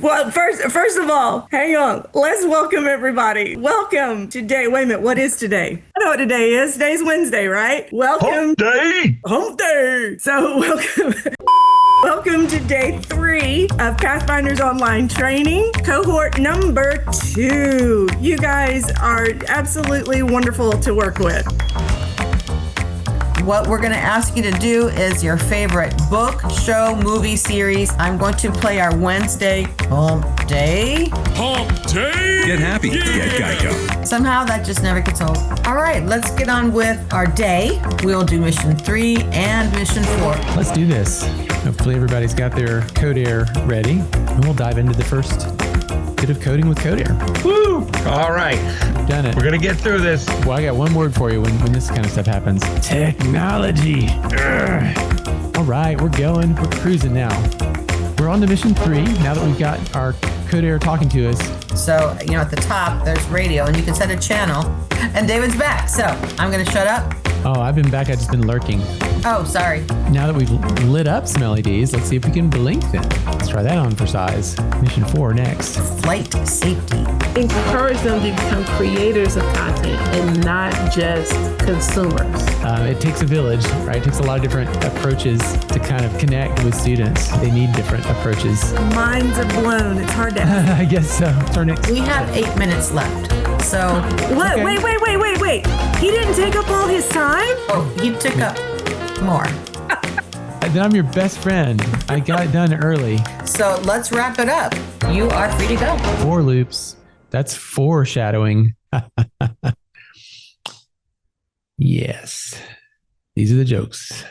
Well, first of all, hang on. Let's welcome everybody. Welcome today. Wait a minute. What is today? I know what today is. Today's Wednesday, right? Welcome. Hump day. Hump day. So welcome. Welcome to day 3 of Pathfinders online training, cohort number 2. You guys are absolutely wonderful to work with. What we're going to ask you to do is your favorite book, show, movie, series. I'm going to play our Wednesday Hump Day. Hump day. Get happy. Get Geico. Somehow that just never gets old. All right, let's get on with our day. We'll do mission 3 and mission 4. Let's do this. Hopefully everybody's got their code air ready. And we'll dive into the first bit of coding with code air. Woo! All right. Done it. We're going to get through this. Well, I got one word for you when this kind of stuff happens. Technology. Urgh. All right, we're going. We're cruising now. We're on to mission 3 now that we've got our code air talking to us. So, at the top, there's radio, and you can set a channel. And David's back, so I'm going to shut up. Oh, I've been back. I've just been lurking. Oh, sorry. Now that we've lit up some LEDs, let's see if we can blink them. Let's try that on for size. Mission 4 next. Flight safety. Encourage them to become creators of content and not just consumers. It takes a village, right? It takes a lot of different approaches to kind of connect with students. They need different approaches. Minds are blown. It's hard to I guess so. It's our next. We have 8 minutes left. So, What? Okay. Wait. He didn't take up all his time? he took up more. Then I'm your best friend. I got it done early. So let's wrap it up. You are free to go. 4 loops. That's foreshadowing. Yes. These are the jokes.